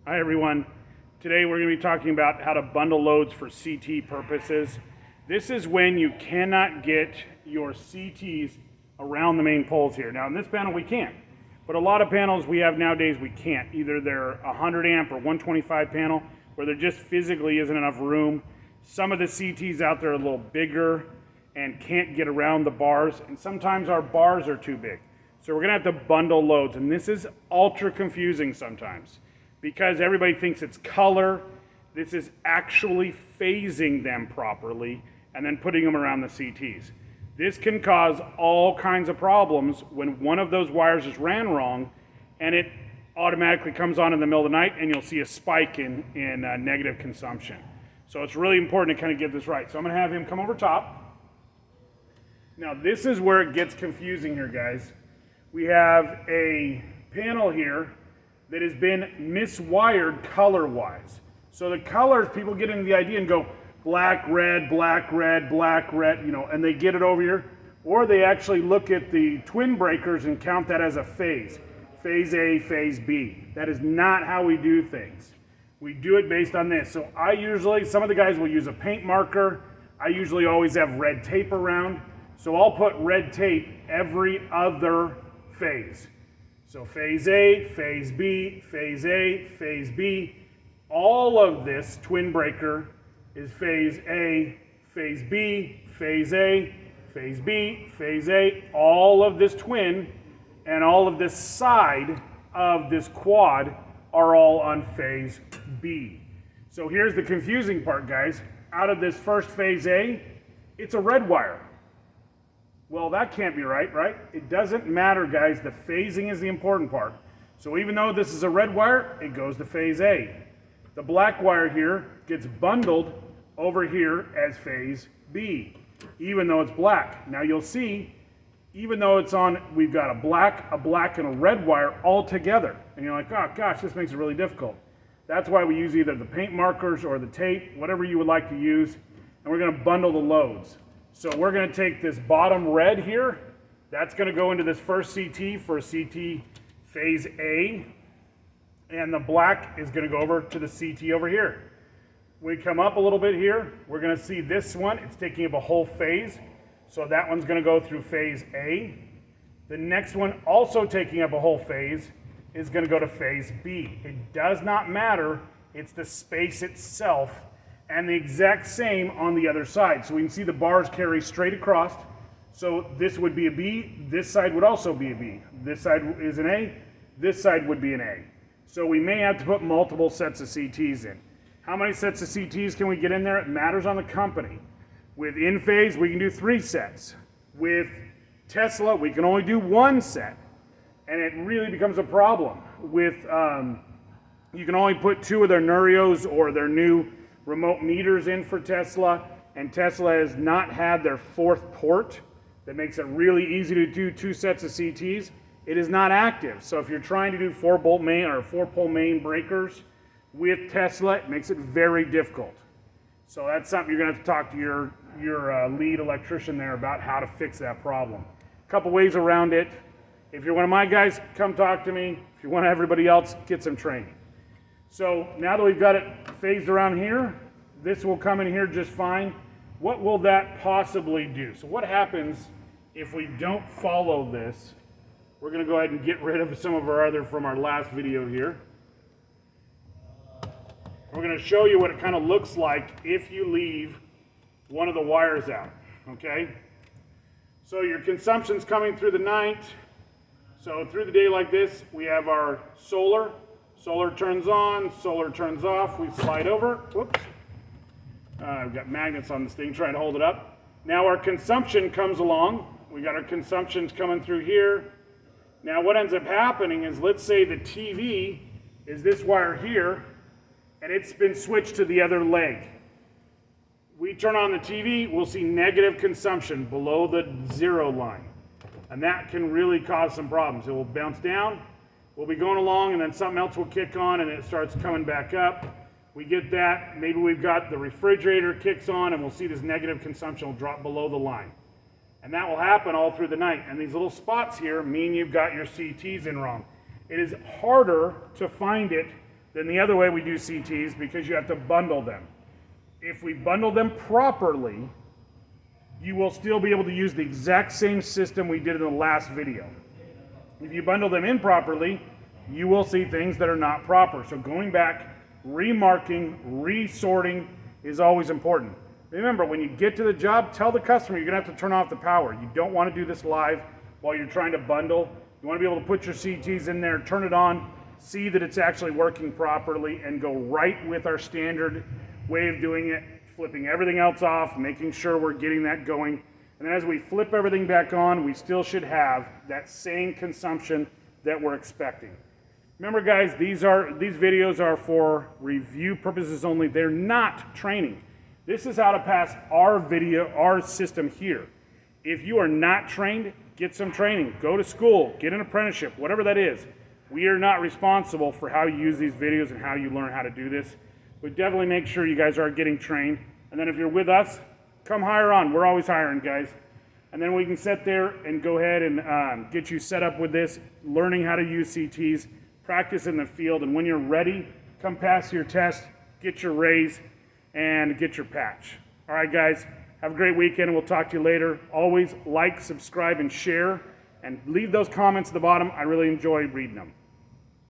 Hi everyone. Today we're going to be talking about how to bundle loads for CT purposes. This is when you cannot get your CTs around the main poles here. Now in this panel we can, but a lot of panels we have nowadays we can't. Either they're a 100 amp or 125 panel where there just physically isn't enough room. Some of the CTs out there are a little bigger and can't get around the bars, and sometimes our bars are too big. So we're going to have to bundle loads, and this is ultra confusing sometimes, because everybody thinks it's color. This is actually phasing them properly and then putting them around the CTs. This can cause all kinds of problems when one of those wires is ran wrong and it automatically comes on in the middle of the night, and you'll see a spike in negative consumption. So it's really important to kind of get this right. So I'm going to have him come over top. Now this is where it gets confusing here, guys. We have a panel here that has been miswired color-wise. So the colors, people get into the idea and go black, red, black, red, black, red, you know, and they get it over here. Or they actually look at the twin breakers and count that as a phase. Phase A, phase B. That is not how we do things. We do it based on this. So I usually, some of the guys will use a paint marker. I usually always have red tape around. So I'll put red tape every other phase. So phase A, phase B, phase A, phase B. All of this twin breaker is phase A, phase B, phase A, phase B, phase A. All of this twin and all of this side of this quad are all on phase B. So here's the confusing part, guys. Out of this first phase A, it's a red wire. Well, that can't be right, right? It doesn't matter, guys. The phasing is the important part. So even though this is a red wire, it goes to phase A. The black wire here gets bundled over here as phase B, even though it's black. Now you'll see, even though it's on, we've got a black, and a red wire all together. And you're like, oh gosh, this makes it really difficult. That's why we use either the paint markers or the tape, whatever you would like to use, and we're going to bundle the loads. So we're going to take this bottom red here, that's going to go into this first CT for CT phase A, and the black is going to go over to the CT over here. We come up a little bit here, we're going to see this one, it's taking up a whole phase, so that one's going to go through phase A. The next one, also taking up a whole phase, is going to go to phase B. It does not matter, it's the space itself. And the exact same on the other side. So we can see the bars carry straight across. So this would be a B, this side would also be a B. This side is an A, this side would be an A. So we may have to put multiple sets of CTs in. How many sets of CTs can we get in there? It matters on the company. With in-phase, we can do 3 sets. With Tesla, we can only do 1 set. And it really becomes a problem. With, you can only put 2 of their Nurios or their new remote meters in for Tesla, and Tesla has not had their 4th port that makes it really easy to do 2 sets of CTs. It is not active. So if you're trying to do 4-bolt main or 4-pole main breakers with Tesla, it makes it very difficult. So that's something you're going to have to talk to your lead electrician there about how to fix that problem. A couple ways around it. If you're one of my guys, come talk to me. If you're one of everybody else, get some training. So now that we've got it phased around here, this will come in here just fine. What will that possibly do? So what happens if we don't follow this? We're going to go ahead and get rid of some of our other from our last video here. We're going to show you what it kind of looks like if you leave one of the wires out, okay? So your consumption's coming through the night. So through the day like this, we have our solar. Solar turns on, solar turns off, we slide over, whoops. I've got magnets on this thing trying to hold it up. Now our consumption comes along. We got our consumptions coming through here. Now what ends up happening is, let's say the TV is this wire here, and it's been switched to the other leg. We turn on the TV, we'll see negative consumption below the 0 line. And that can really cause some problems. It will bounce down. We'll be going along, and then something else will kick on and it starts coming back up. We get that. Maybe we've got the refrigerator kicks on and we'll see this negative consumption will drop below the line. And that will happen all through the night. And these little spots here mean you've got your CTs in wrong. It is harder to find it than the other way we do CTs because you have to bundle them. If we bundle them properly, you will still be able to use the exact same system we did in the last video. If you bundle them improperly, you will see things that are not proper. So going back, remarking, resorting is always important. Remember, when you get to the job, tell the customer you're gonna have to turn off the power. You don't wanna do this live while you're trying to bundle. You wanna be able to put your CTs in there, turn it on, see that it's actually working properly, and go right with our standard way of doing it, flipping everything else off, making sure we're getting that going. And then as we flip everything back on, we still should have that same consumption that we're expecting. Remember guys, these videos are for review purposes only. They're not training. This is how to pass our system here. If you are not trained, get some training. Go to school, get an apprenticeship, whatever that is. We are not responsible for how you use these videos and how you learn how to do this. But definitely make sure you guys are getting trained. And then if you're with us, come hire on. We're always hiring, guys. And then we can sit there and go ahead and get you set up with this, learning how to use CTs, practice in the field, and when you're ready, come pass your test, get your raise, and get your patch. All right, guys, have a great weekend, and we'll talk to you later. Always like, subscribe, and share, and leave those comments at the bottom. I really enjoy reading them.